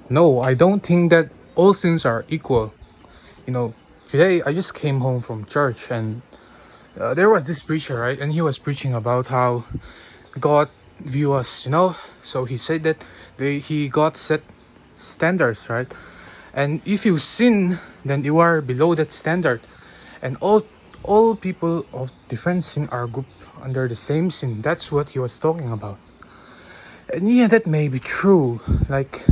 No, I don't think that all sins are equal. You know, today I just came home from church and there was this preacher, right? And he was preaching about how God view us, So he said that he God set standards, right? And if you sin, then you are below that standard. And all people of different sin are grouped under the same sin. That's what he was talking about. And yeah, that may be true. Like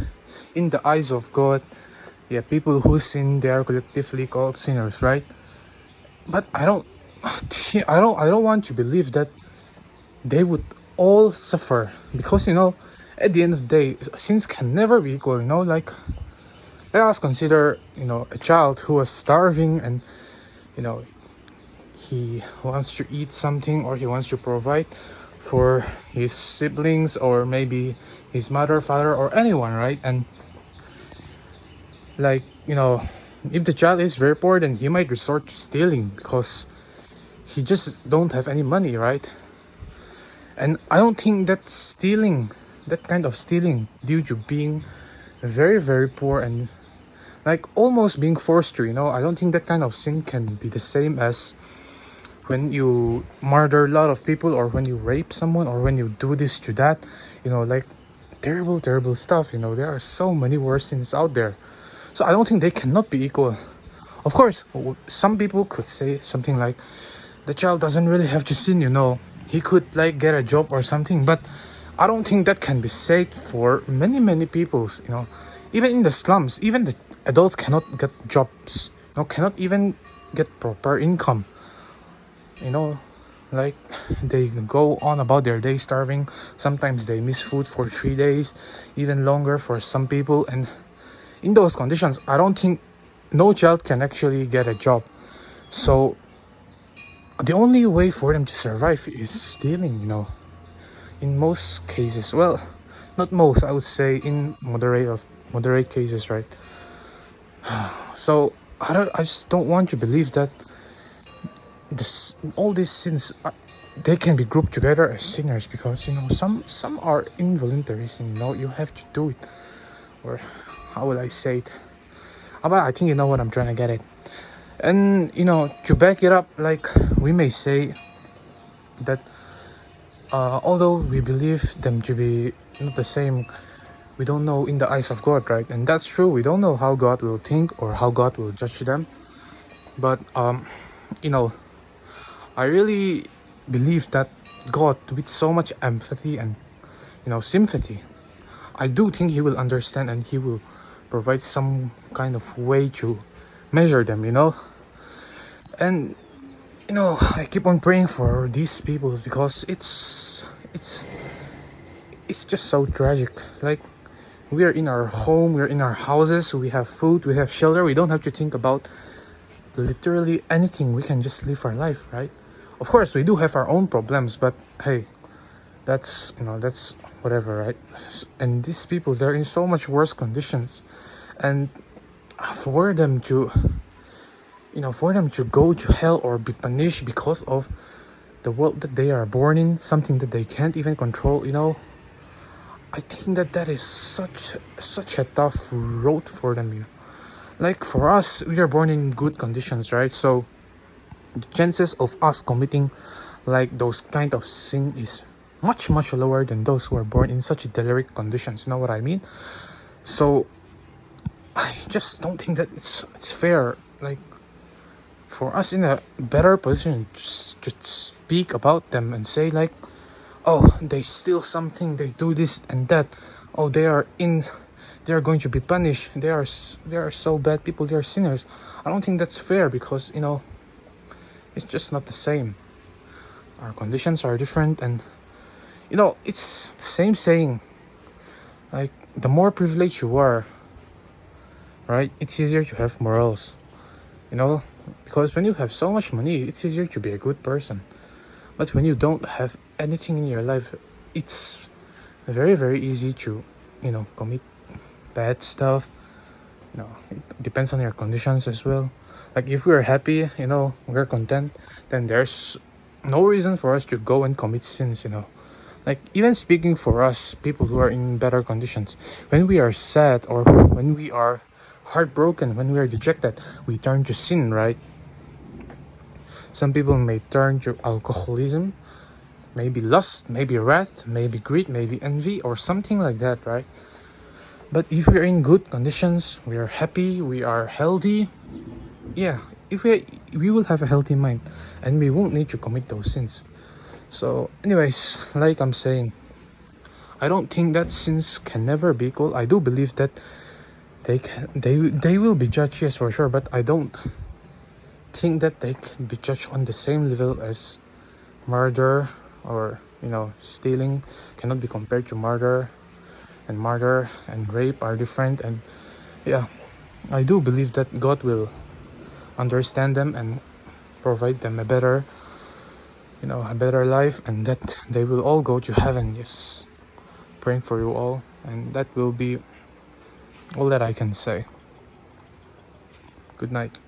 in the eyes of God, yeah, people who sin, they are collectively called sinners, right? But I don't want to believe that they would all suffer because at the end of the day, sins can never be equal. Like let us consider a child who was starving and you know he wants to eat something or he wants to provide for his siblings or maybe his mother, father, or anyone, right? And like if the child is very poor, then he might resort to stealing because he just don't have any money, right? And I don't think that kind of stealing due to being very very poor and like almost being forced to, I don't think that kind of sin can be the same as when you murder a lot of people or when you rape someone or when you do this to that, like terrible terrible stuff. There are so many worse sins out there, so I don't think they cannot be equal. Of course, some people could say something like the child doesn't really have to sin, he could like get a job or something, but I don't think that can be said for many many peoples. Even in the slums, even the adults cannot get jobs, cannot even get proper income, you know like they go on about their day starving. Sometimes they miss food for 3 days, even longer for some people. And in those conditions, I don't think no child can actually get a job. So the only way for them to survive is stealing, in most cases. Well, not most, I would say in moderate cases, right? So I just don't want to believe that all these sins they can be grouped together as sinners because some are involuntary sin. You have to do it, or how will I say it? But I think you know what I'm trying to get at. And to back it up, like we may say that although we believe them to be not the same, we don't know in the eyes of God, right? And that's true. We don't know how God will think or how God will judge them. But you know I really believe that God, with so much empathy and sympathy, I do think He will understand and He will provide some kind of way to measure them. And I keep on praying for these people because it's just so tragic. Like we are in our home, we're in our houses, we have food, we have shelter. We don't have to think about literally anything. We can just live our life, right? Of course, we do have our own problems, but hey, that's whatever, right? And these people, they're in so much worse conditions, and for them to go to hell or be punished because of the world that they are born in, something that they can't even control, I think that is such a tough road for them. Like for us, we are born in good conditions, right? So the chances of us committing like those kind of sin is much much lower than those who are born in such derelict conditions. You know what I mean? So I just don't think that it's fair. Like for us in a better position to speak about them and say like, oh, they steal something, they do this and that, oh, they are going to be punished, they are so bad people, they are sinners. I don't think that's fair because it's just not the same. Our conditions are different, and it's the same saying, like the more privileged you are, right, it's easier to have morals, because when you have so much money, it's easier to be a good person. But when you don't have anything in your life, it's very very easy to commit bad stuff. It depends on your conditions as well. Like if we're happy, we're content, then there's no reason for us to go and commit sins. Like, even speaking for us, people who are in better conditions, when we are sad or when we are heartbroken, when we are dejected, we turn to sin, right? Some people may turn to alcoholism, maybe lust, maybe wrath, maybe greed, maybe envy, or something like that, right? But if we're in good conditions, we are happy, we are healthy, yeah, if we will have a healthy mind and we won't need to commit those sins. So anyways, like I'm saying, I don't think that sins can never be equal. I do believe that they will be judged, yes, for sure, but I don't think that they can be judged on the same level as murder, or stealing cannot be compared to murder, and rape are different. And yeah, I do believe that God will understand them and provide them a better life, and that they will all go to heaven. Yes, praying for you all, and that will be all that I can say. Good night.